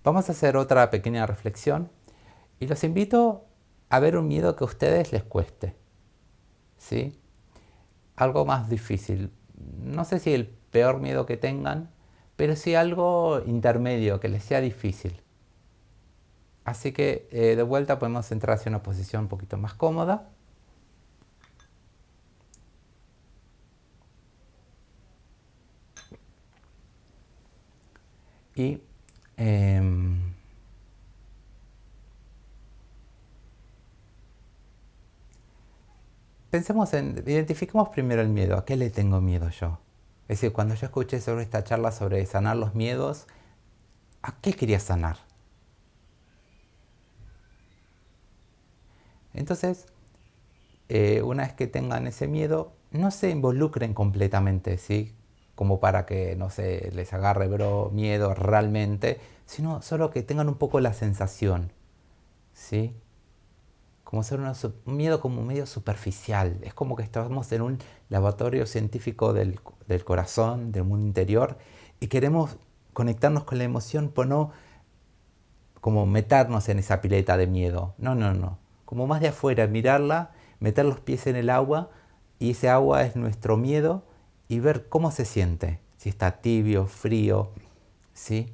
Vamos a hacer otra pequeña reflexión y los invito a ver un miedo que a ustedes les cueste, ¿sí? Algo más difícil. No sé si el peor miedo que tengan, pero sí algo intermedio que les sea difícil. Así que de vuelta podemos entrar hacia una posición un poquito más cómoda y em, pensemos identifiquemos primero el miedo. ¿A qué le tengo miedo yo? Es decir, cuando yo escuché sobre esta charla sobre sanar los miedos, ¿a qué quería sanar? Entonces, una vez que tengan ese miedo, no se involucren completamente, ¿sí? Como para que, no sé, les agarre miedo realmente, sino solo que tengan un poco la sensación, ¿sí? Como ser un miedo como medio superficial. Es como que estamos en un laboratorio científico del corazón, del mundo interior, y queremos conectarnos con la emoción, pero no como meternos en esa pileta de miedo. No, no, no. Como más de afuera, mirarla, meter los pies en el agua, y ese agua es nuestro miedo, y ver cómo se siente. Si está tibio, frío, ¿sí?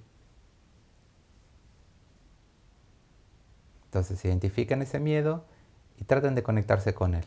Entonces identifiquen ese miedo y traten de conectarse con él.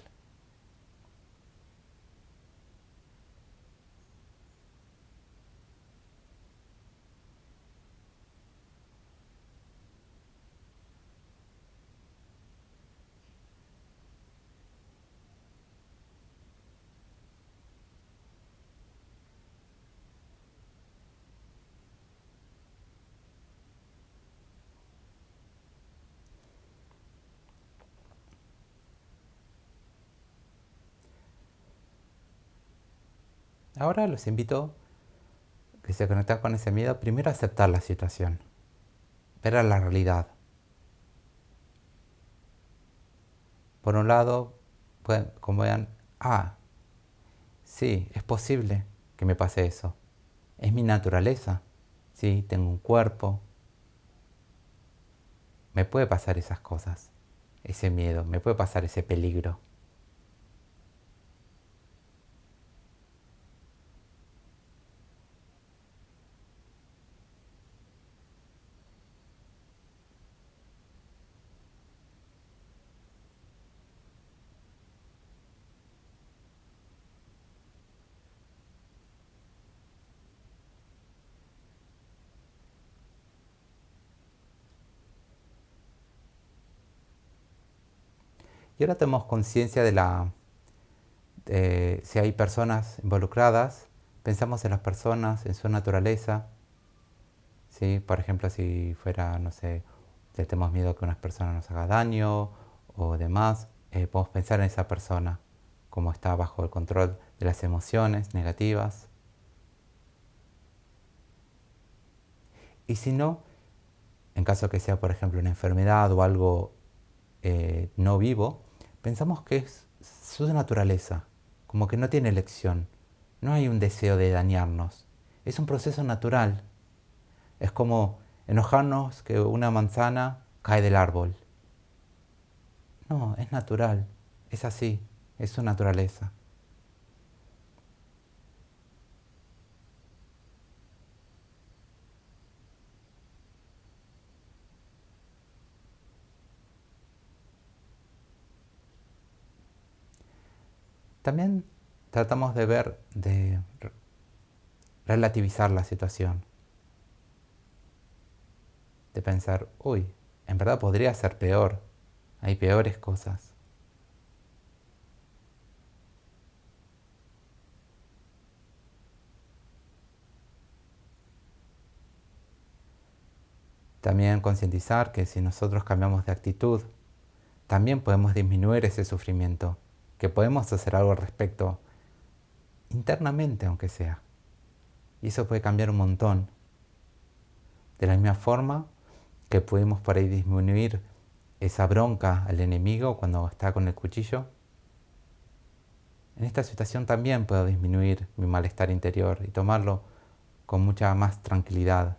Ahora los invito a que se conecten con ese miedo, primero a aceptar la situación, ver a la realidad. Por un lado, pueden, como vean, sí, es posible que me pase eso. Es mi naturaleza. Sí, tengo un cuerpo. Me puede pasar esas cosas. Ese miedo, me puede pasar ese peligro. Y ahora tenemos conciencia de si hay personas involucradas, pensamos en las personas, en su naturaleza. ¿Sí? Por ejemplo, si fuera, no sé, le tenemos miedo que una persona nos haga daño o demás, podemos pensar en esa persona, como está bajo el control de las emociones negativas. Y si no, en caso que sea, por ejemplo, una enfermedad o algo no vivo, pensamos que es su naturaleza, como que no tiene elección. No hay un deseo de dañarnos. Es un proceso natural. Es como enojarnos que una manzana cae del árbol. No, es natural. Es así. Es su naturaleza. También tratamos de ver, de relativizar la situación. De pensar, uy, en verdad podría ser peor. Hay peores cosas. También concientizar que si nosotros cambiamos de actitud, también podemos disminuir ese sufrimiento, que podemos hacer algo al respecto, internamente aunque sea. Y eso puede cambiar un montón. De la misma forma que podemos por ahí disminuir esa bronca al enemigo cuando está con el cuchillo, en esta situación también puedo disminuir mi malestar interior y tomarlo con mucha más tranquilidad.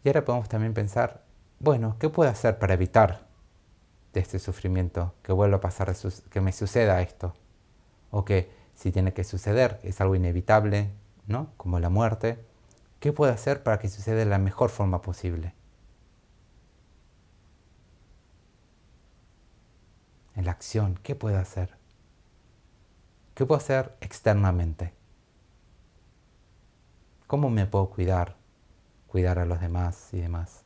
Y ahora podemos también pensar, bueno, ¿qué puedo hacer para evitar de este sufrimiento que vuelva a pasar, que me suceda esto? O que si tiene que suceder, es algo inevitable, ¿no? Como la muerte. ¿Qué puedo hacer para que suceda de la mejor forma posible? En la acción, ¿qué puedo hacer? ¿Qué puedo hacer externamente? ¿Cómo me puedo cuidar? Cuidar a los demás y demás.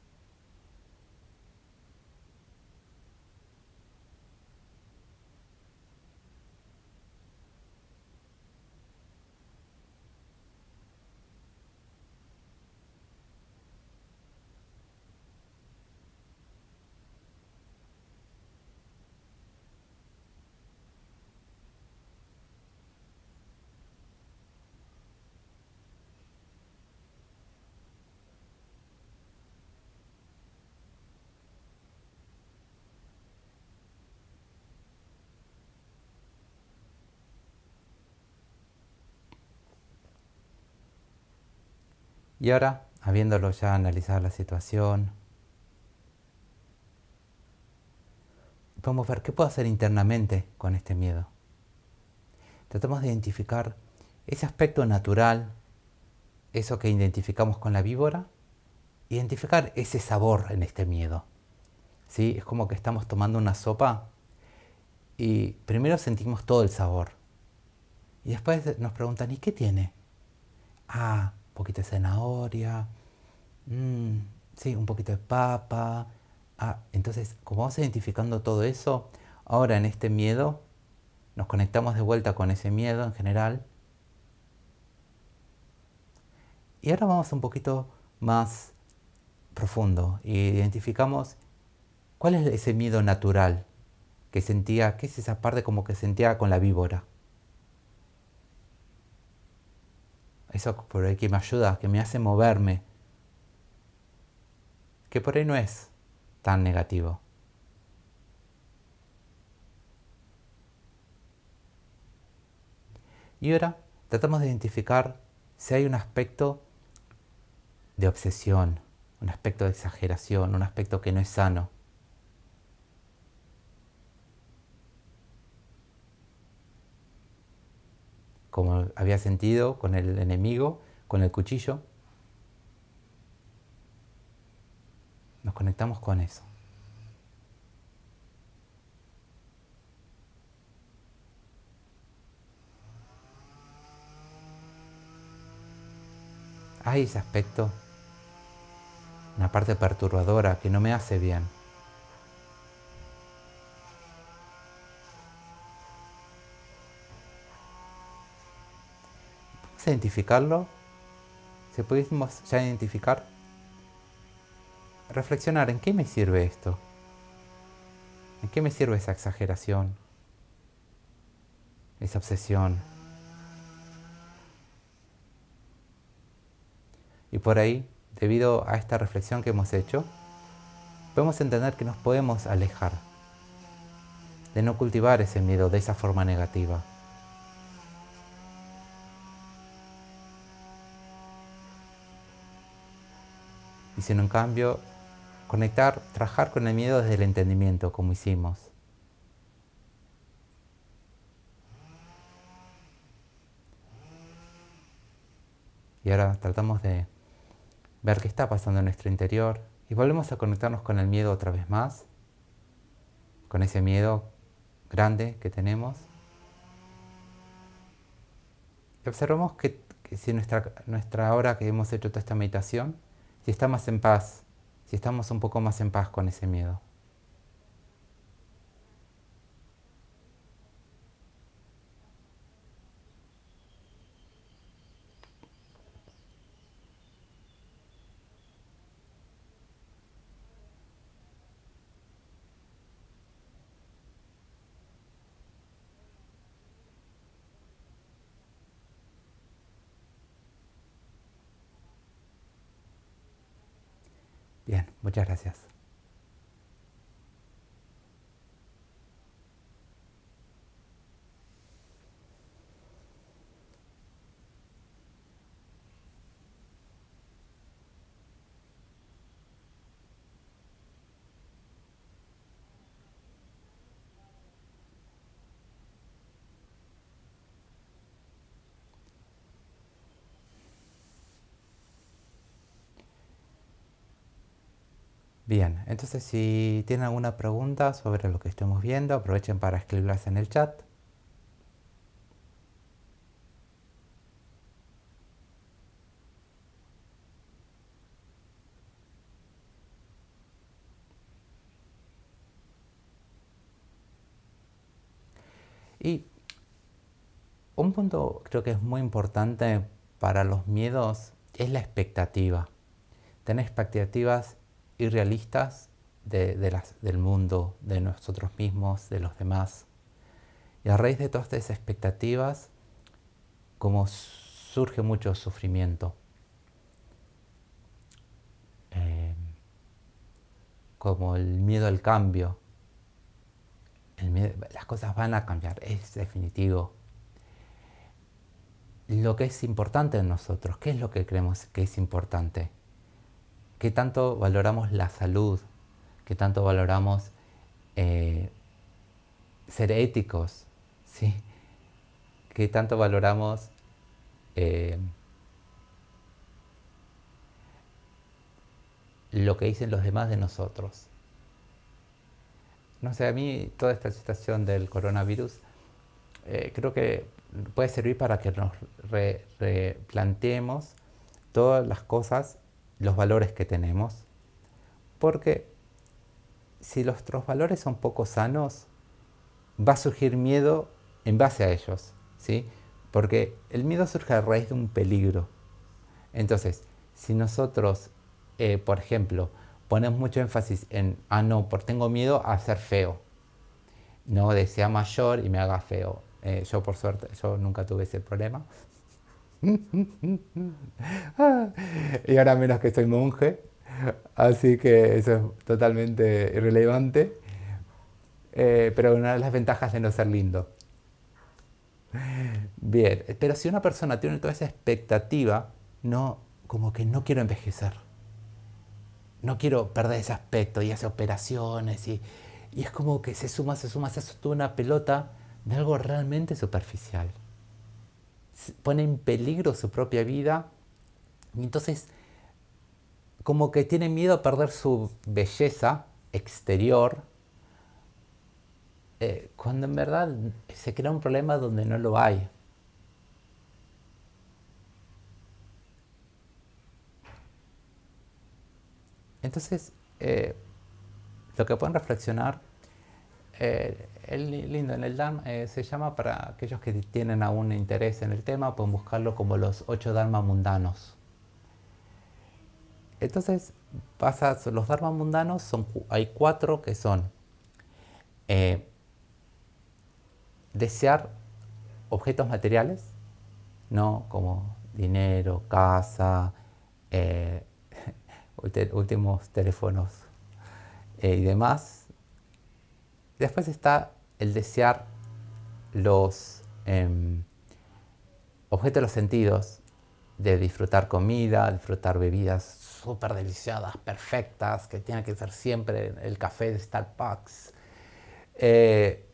Y ahora, habiéndolo ya analizado la situación, podemos ver qué puedo hacer internamente con este miedo. Tratamos de identificar ese aspecto natural, eso que identificamos con la víbora, identificar ese sabor en este miedo. ¿Sí? Es como que estamos tomando una sopa y primero sentimos todo el sabor. Y después nos preguntan, ¿y qué tiene? Ah, un poquito de zanahoria, sí, un poquito de papa. Ah, entonces, como vamos identificando todo eso, ahora en este miedo nos conectamos de vuelta con ese miedo en general. Y ahora vamos un poquito más profundo y identificamos cuál es ese miedo natural que sentía, qué es esa parte como que sentía con la víbora. Eso por ahí que me ayuda, que me hace moverme, que por ahí no es tan negativo. Y ahora tratamos de identificar si hay un aspecto de obsesión, un aspecto de exageración, un aspecto que no es sano. Como había sentido con el enemigo, con el cuchillo, nos conectamos con eso. Hay ese aspecto, una parte perturbadora que no me hace bien. Vamos a identificarlo. Si pudiésemos ya identificar, reflexionar en qué me sirve esto, en qué me sirve esa exageración, esa obsesión. Y por ahí, debido a esta reflexión que hemos hecho, podemos entender que nos podemos alejar de no cultivar ese miedo de esa forma negativa. Y sino en cambio, conectar, trabajar con el miedo desde el entendimiento, como hicimos. Y ahora tratamos de ver qué está pasando en nuestro interior y volvemos a conectarnos con el miedo otra vez más, con ese miedo grande que tenemos. Y observamos que si nuestra hora que hemos hecho toda esta meditación, si está más en paz, si estamos un poco más en paz con ese miedo. Bien, muchas gracias. Bien, entonces si tienen alguna pregunta sobre lo que estemos viendo, aprovechen para escribirlas en el chat. Y un punto creo que es muy importante para los miedos es la expectativa. Tener expectativas irrealistas del mundo, de nosotros mismos, de los demás. Y a raíz de todas estas expectativas, como surge mucho sufrimiento, eh, como el miedo al cambio. Las cosas van a cambiar, es definitivo. Lo que es importante en nosotros, ¿qué es lo que creemos que es importante? ¿Qué tanto valoramos la salud? ¿Qué tanto valoramos eh, ser éticos? ¿Sí? ¿Qué tanto valoramos eh, lo que dicen los demás de nosotros? No sé, a mí toda esta situación del coronavirus creo que puede servir para que nos replanteemos todas las cosas, los valores que tenemos, porque si nuestros valores son poco sanos, va a surgir miedo en base a ellos, ¿sí? Porque el miedo surge a raíz de un peligro. Entonces, si nosotros, por ejemplo, ponemos mucho énfasis en, no, porque tengo miedo a ser feo, no de sea mayor y me haga feo. Yo por suerte, yo nunca tuve ese problema. Y ahora menos que soy monje, así que eso es totalmente irrelevante. Pero una de las ventajas de no ser lindo. Bien, pero si una persona tiene toda esa expectativa, no, como que no quiero envejecer, no quiero perder ese aspecto y hace operaciones y es como que se hace toda una pelota de algo realmente superficial. Pone en peligro su propia vida y entonces como que tiene miedo a perder su belleza exterior, cuando en verdad se crea un problema donde no lo hay. Entonces, lo que pueden reflexionar, el lindo en el Dharma se llama, para aquellos que tienen aún interés en el tema, pueden buscarlo como los 8 Dharma mundanos. Entonces, los Dharma mundanos, hay 4 que son eh, desear objetos materiales, ¿no? Como dinero, casa, eh, últimos teléfonos y demás. Después está el desear los objetos de los sentidos, de disfrutar comida, disfrutar bebidas súper deliciosas, perfectas, que tienen que ser siempre el café de Starbucks. Eh,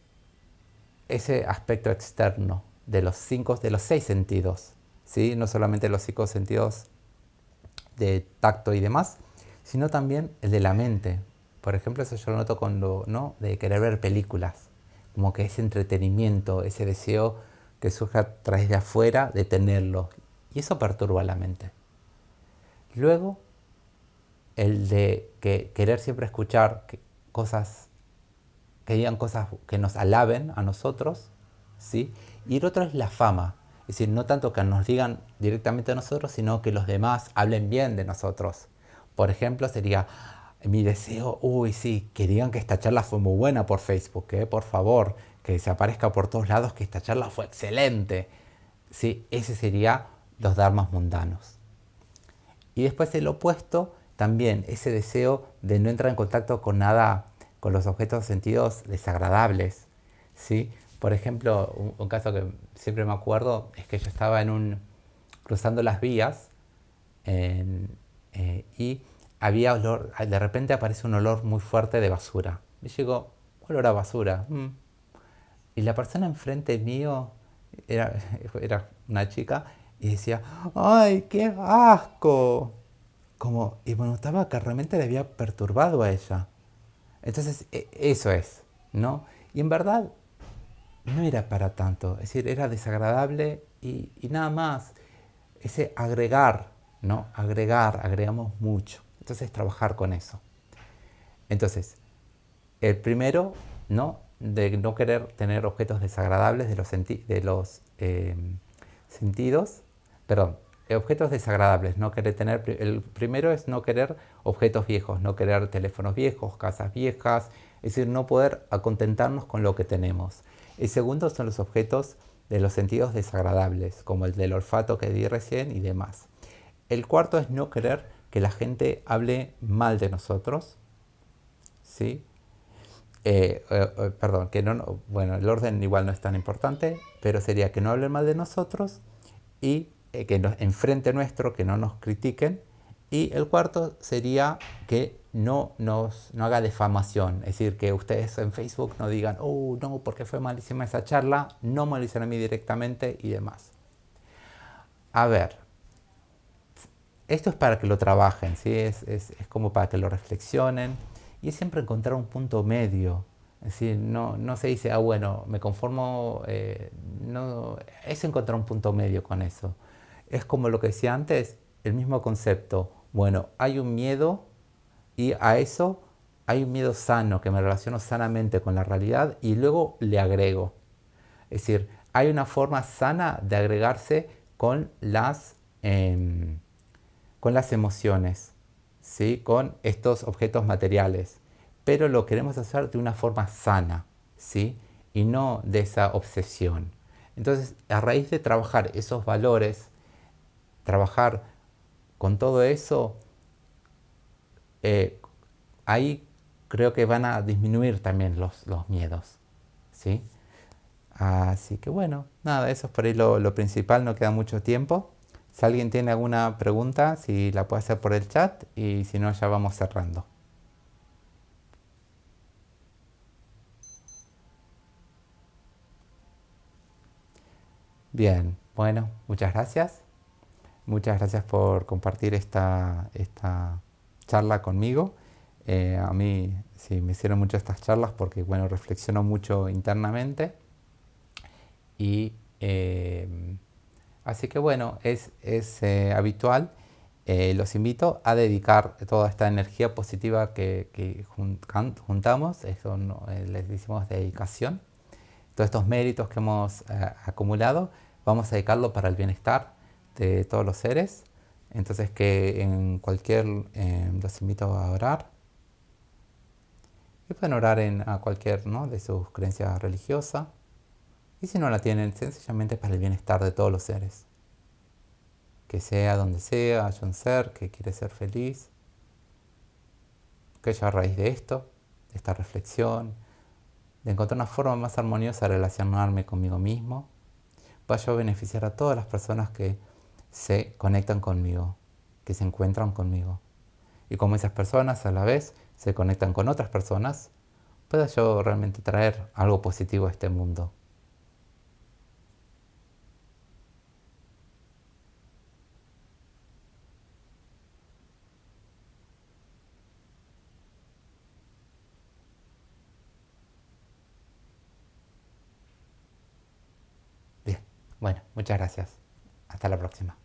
Ese aspecto externo de los 6 sentidos, ¿sí? No solamente los 5 sentidos de tacto y demás, sino también el de la mente. Por ejemplo, eso yo lo noto cuando, ¿no? De querer ver películas, como que ese entretenimiento, ese deseo que surge a través de afuera de tenerlo. Y eso perturba la mente. Luego, el de querer siempre escuchar cosas, que digan cosas que nos alaben a nosotros, ¿sí? Y el otro es la fama. Es decir, no tanto que nos digan directamente a nosotros, sino que los demás hablen bien de nosotros. Por ejemplo, sería mi deseo, uy, sí, que digan que esta charla fue muy buena por Facebook, por favor, que se aparezca por todos lados que esta charla fue excelente. Sí, ese sería los dharmas mundanos. Y después el opuesto, también ese deseo de no entrar en contacto con nada, con los objetos sentidos desagradables, ¿sí? Por ejemplo, un caso que siempre me acuerdo es que yo estaba cruzando las vías y había olor, de repente aparece un olor muy fuerte de basura. Y yo digo, olor a basura. Y la persona enfrente mío era, era una chica y decía, ¡ay, qué asco! y bueno, notaba que realmente le había perturbado a ella. Entonces, eso es, ¿no? Y en verdad no era para tanto, es decir, era desagradable y nada más. Ese agregar, ¿no? Agregamos mucho. Entonces, trabajar con eso. Entonces, el primero, ¿no? De no querer tener objetos desagradables de los sentidos, perdón, objetos desagradables, no querer tener, el primero es no querer objetos viejos, no querer teléfonos viejos, casas viejas, es decir, no poder contentarnos con lo que tenemos. El segundo son los objetos de los sentidos desagradables, como el del olfato que di recién y demás. El cuarto es no querer que la gente hable mal de nosotros, ¿sí? Perdón, que no, bueno, el orden igual no es tan importante, pero sería que no hablen mal de nosotros y que nos enfrente nuestro, que no nos critiquen. Y el cuarto sería que no haga defamación, es decir, que ustedes en Facebook no digan, oh, no, porque fue malísima esa charla, no me lo dicen a mí directamente y demás. A ver, esto es para que lo trabajen, ¿sí? Es como para que lo reflexionen y es siempre encontrar un punto medio. Es decir, no se dice, ah, bueno, me conformo, no, es encontrar un punto medio con eso. Es como lo que decía antes, el mismo concepto. Bueno, hay un miedo y a eso hay un miedo sano, que me relaciono sanamente con la realidad y luego le agrego. Es decir, hay una forma sana de agregarse em, con las emociones, ¿sí? Con estos objetos materiales, pero lo queremos hacer de una forma sana, ¿sí? Y no de esa obsesión. Entonces, a raíz de trabajar esos valores, trabajar con todo eso, eh, ahí creo que van a disminuir también los miedos, ¿sí? Así que bueno, nada, eso es por ahí lo principal, no queda mucho tiempo. Si alguien tiene alguna pregunta, si la puede hacer por el chat y si no, ya vamos cerrando. Bien, bueno, muchas gracias. Muchas gracias por compartir esta charla conmigo. A mí sí me hicieron mucho estas charlas porque, bueno, reflexiono mucho internamente y así que bueno, es habitual. Los invito a dedicar toda esta energía positiva que juntamos, eso les decimos dedicación, todos estos méritos que hemos acumulado, vamos a dedicarlo para el bienestar de todos los seres. Entonces que en cualquier, los invito a orar. Y pueden orar a cualquier, ¿no?, de sus creencias religiosas. Y si no la tienen, sencillamente para el bienestar de todos los seres. Que sea donde sea, haya un ser que quiere ser feliz. Que haya a raíz de esto, de esta reflexión, de encontrar una forma más armoniosa de relacionarme conmigo mismo, vaya a beneficiar a todas las personas que se conectan conmigo, que se encuentran conmigo. Y como esas personas a la vez se conectan con otras personas, pueda yo realmente traer algo positivo a este mundo. Bien, bueno, muchas gracias. Hasta la próxima.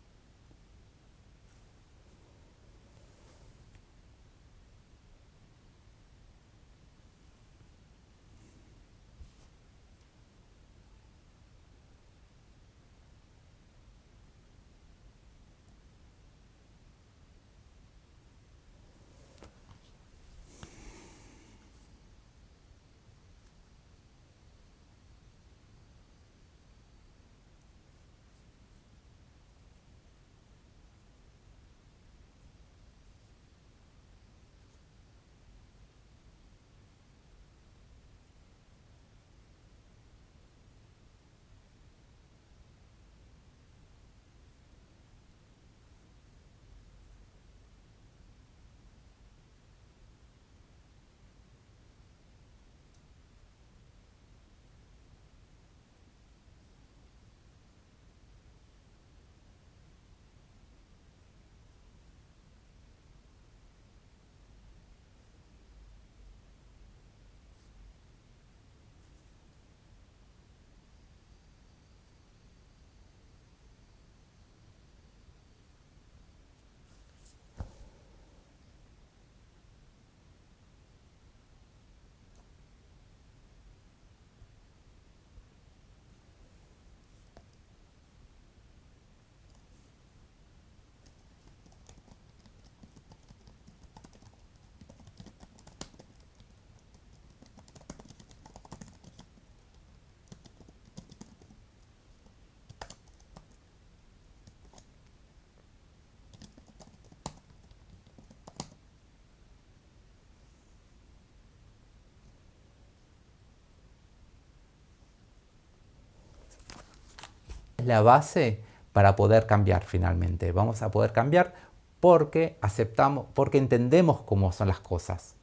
la base para poder cambiar finalmente. Vamos a poder cambiar porque aceptamos, porque entendemos cómo son las cosas.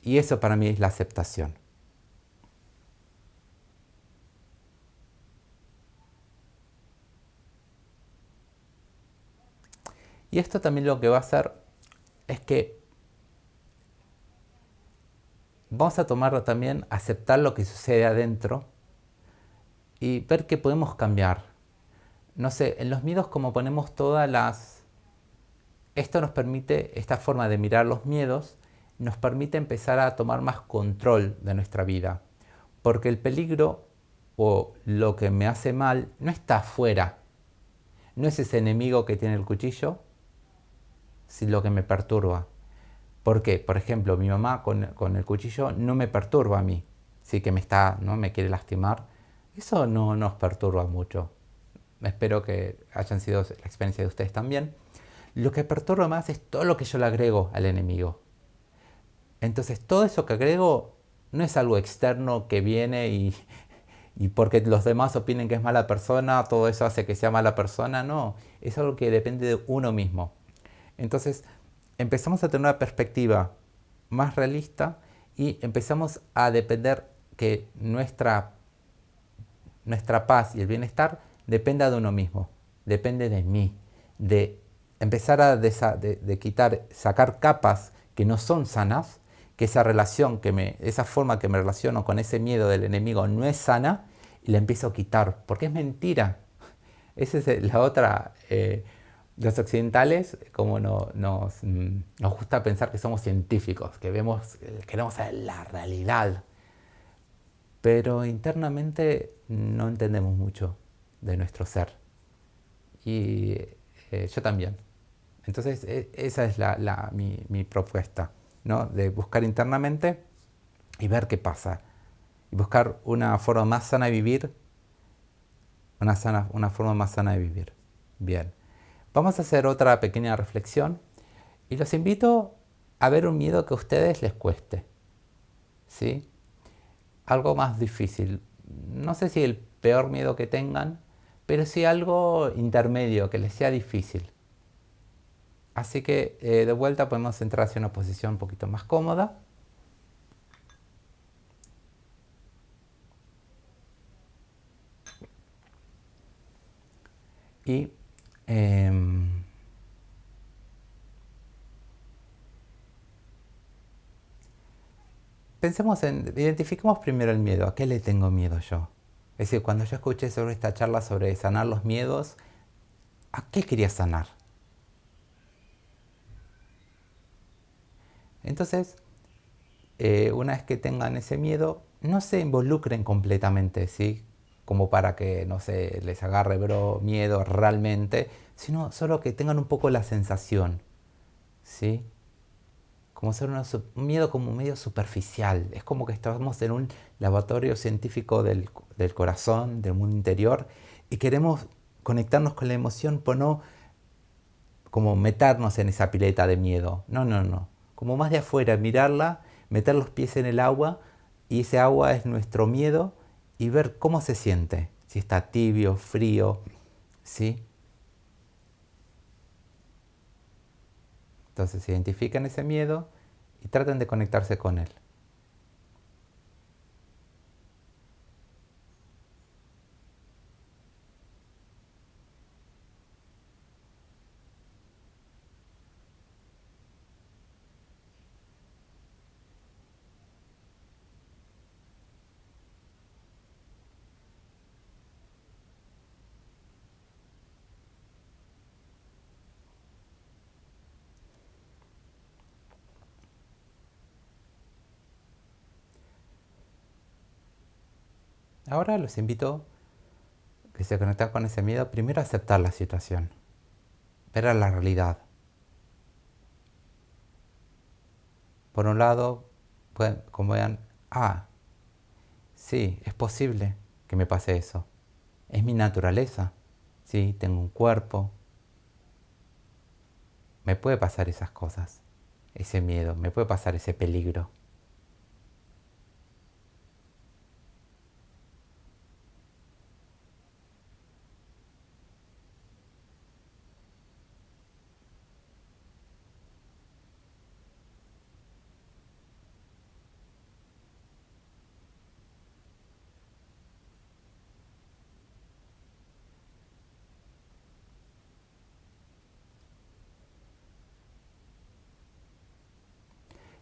Y eso para mí es la aceptación. Y esto también lo que va a hacer es que vamos a tomar también, aceptar lo que sucede adentro y ver que podemos cambiar. No sé, en los miedos como ponemos todas las... Esto nos permite, esta forma de mirar los miedos, nos permite empezar a tomar más control de nuestra vida. Porque el peligro o lo que me hace mal no está afuera. No es ese enemigo que tiene el cuchillo, sino lo que me perturba. ¿Por qué? Por ejemplo, mi mamá con el cuchillo no me perturba a mí. Sí que no me quiere lastimar. Eso no nos perturba mucho. Espero que hayan sido la experiencia de ustedes también. Lo que perturba más es todo lo que yo le agrego al enemigo. Entonces todo eso que agrego no es algo externo que viene y porque los demás opinen que es mala persona, todo eso hace que sea mala persona. No, es algo que depende de uno mismo. Entonces empezamos a tener una perspectiva más realista y empezamos a depender que nuestra paz y el bienestar dependa de uno mismo, depende de mí, de empezar de quitar, sacar capas que no son sanas, que esa relación, esa forma que me relaciono con ese miedo del enemigo no es sana y la empiezo a quitar, porque es mentira. Esa es la otra. Los occidentales, como nos gusta pensar que somos científicos, que queremos saber la realidad, pero internamente no entendemos mucho de nuestro ser. Y yo también. Entonces, esa es mi propuesta, ¿no? De buscar internamente y ver qué pasa. Y buscar una forma más sana de vivir, una forma más sana de vivir. Bien. Vamos a hacer otra pequeña reflexión y los invito a ver un miedo que a ustedes les cueste, ¿sí? Algo más difícil. No sé si el peor miedo que tengan, pero sí algo intermedio que les sea difícil. Así que de vuelta podemos entrar hacia una posición un poquito más cómoda. Y identifiquemos primero el miedo. ¿A qué le tengo miedo yo? Es decir, cuando yo escuché sobre esta charla sobre sanar los miedos, ¿a qué quería sanar? Entonces, una vez que tengan ese miedo, no se involucren completamente, ¿sí? Como para que, no sé, les agarre miedo realmente, sino solo que tengan un poco la sensación, ¿sí? Como ser un miedo como medio superficial. Es como que estamos en un laboratorio científico del corazón, del mundo interior, y queremos conectarnos con la emoción, pero no como meternos en esa pileta de miedo. No, no, no. Como más de afuera, mirarla, meter los pies en el agua, y ese agua es nuestro miedo, y ver cómo se siente. Si está tibio, frío, ¿sí? Entonces identifiquen ese miedo y traten de conectarse con él. Ahora los invito a que se conecten con ese miedo, primero a aceptar la situación, ver a la realidad. Por un lado, como vean, sí, es posible que me pase eso. Es mi naturaleza. Sí, tengo un cuerpo. Me puede pasar esas cosas. Ese miedo, me puede pasar ese peligro.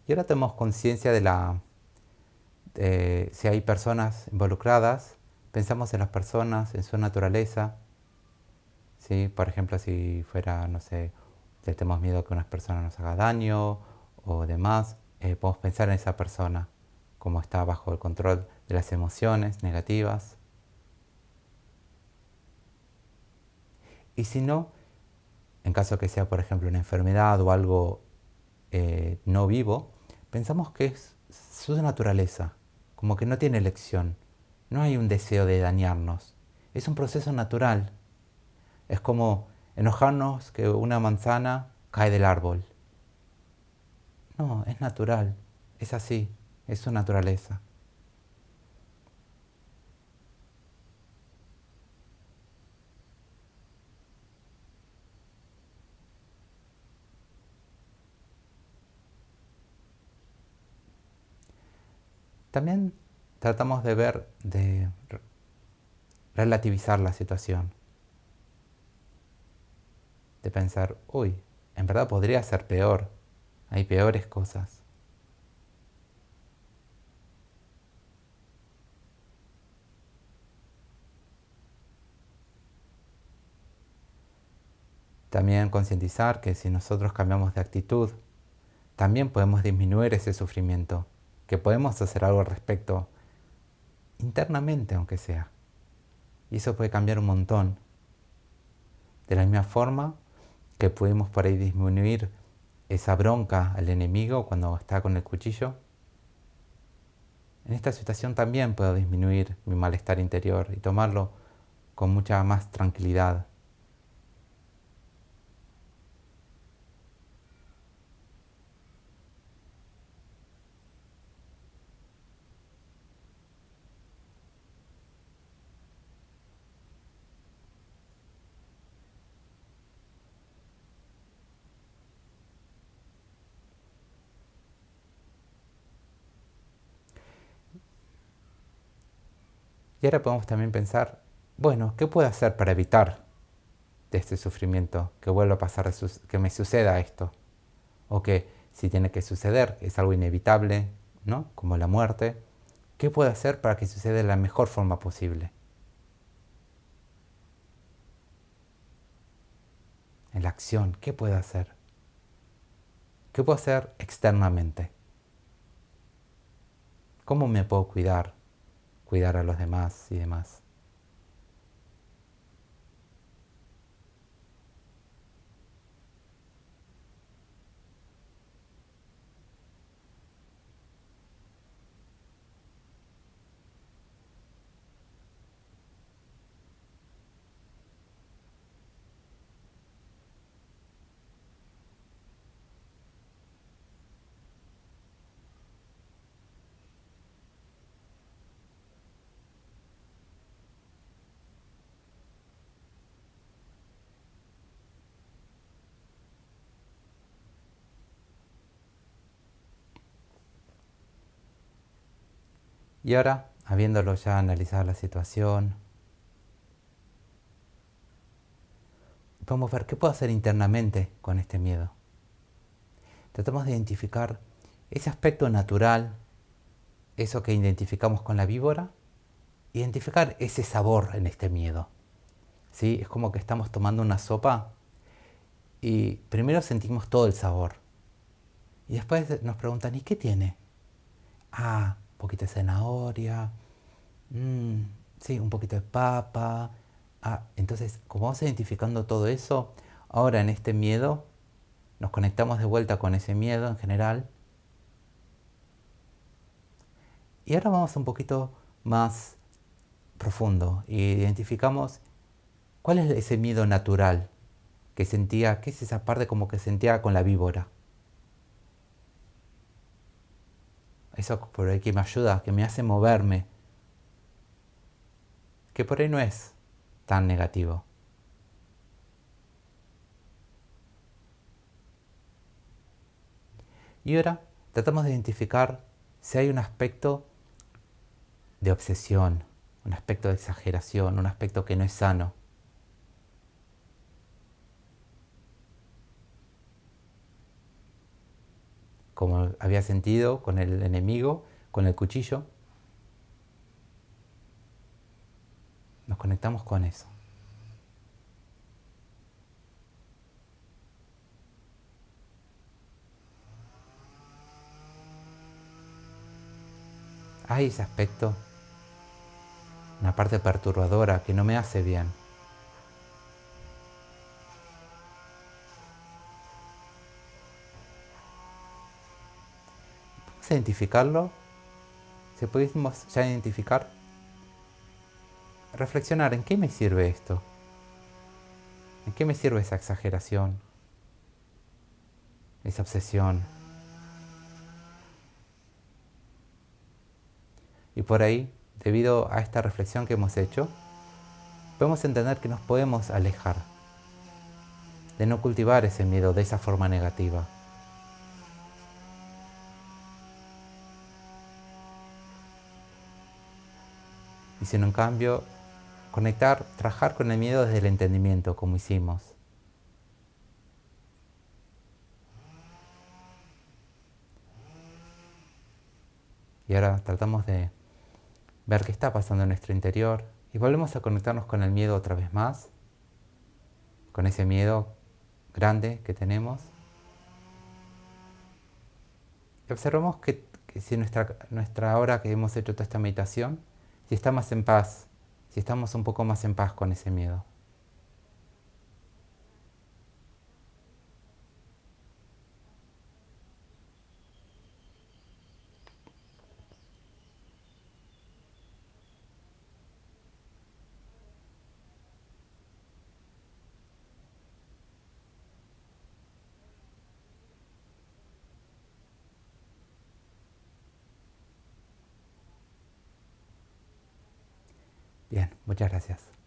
Y ahora tenemos conciencia de si hay personas involucradas, pensamos en las personas, en su naturaleza, ¿sí? Por ejemplo, si fuera, no sé, le tenemos miedo que una persona nos haga daño o demás, podemos pensar en esa persona, como está bajo el control de las emociones negativas. Y si no, en caso que sea, por ejemplo, una enfermedad o algo no vivo, pensamos que es su naturaleza, como que no tiene elección. No hay un deseo de dañarnos. Es un proceso natural. Es como enojarnos que una manzana cae del árbol. No, es natural. Es así. Es su naturaleza. También tratamos de ver, de relativizar la situación. De pensar, uy, en verdad podría ser peor. Hay peores cosas. También concientizar que si nosotros cambiamos de actitud, también podemos disminuir ese sufrimiento, que podemos hacer algo al respecto, internamente aunque sea. Y eso puede cambiar un montón. De la misma forma que pudimos por ahí disminuir esa bronca al enemigo cuando está con el cuchillo, en esta situación también puedo disminuir mi malestar interior y tomarlo con mucha más tranquilidad. Y ahora podemos también pensar, bueno, ¿qué puedo hacer para evitar de este sufrimiento que vuelva a pasar, que me suceda esto? O que si tiene que suceder, es algo inevitable, ¿no? Como la muerte. ¿Qué puedo hacer para que suceda de la mejor forma posible? En la acción, ¿qué puedo hacer? ¿Qué puedo hacer externamente? ¿Cómo me puedo cuidar? Cuidar a los demás y demás. Y ahora, habiéndolo ya analizado la situación, podemos ver qué puedo hacer internamente con este miedo. Tratamos de identificar ese aspecto natural, eso que identificamos con la víbora, identificar ese sabor en este miedo. ¿Sí? Es como que estamos tomando una sopa y primero sentimos todo el sabor. Y después nos preguntan, ¿y qué tiene? Ah, un poquito de zanahoria, mm, sí, un poquito de papa. Ah, entonces, como vamos identificando todo eso, ahora en este miedo, nos conectamos de vuelta con ese miedo en general. Y ahora vamos un poquito más profundo y identificamos cuál es ese miedo natural que sentía, qué es esa parte como que sentía con la víbora. Eso por ahí que me ayuda, que me hace moverme, que por ahí no es tan negativo. Y ahora tratamos de identificar si hay un aspecto de obsesión, un aspecto de exageración, un aspecto que no es sano. como había sentido con el enemigo, con el cuchillo. Nos conectamos con eso. Hay ese aspecto, una parte perturbadora que no me hace bien. Vamos a identificarlo. Si pudiésemos ya identificar, reflexionar en qué me sirve esto, en qué me sirve esa exageración, esa obsesión. Y por ahí, debido a esta reflexión que hemos hecho, podemos entender que nos podemos alejar de no cultivar ese miedo de esa forma negativa. Y sino en cambio, conectar, trabajar con el miedo desde el entendimiento, como hicimos. Y ahora tratamos de ver qué está pasando en nuestro interior y volvemos a conectarnos con el miedo otra vez más, con ese miedo grande que tenemos. Y observamos que si nuestra hora que hemos hecho toda esta meditación, si está más en paz, si estamos un poco más en paz con ese miedo. Bien, muchas gracias.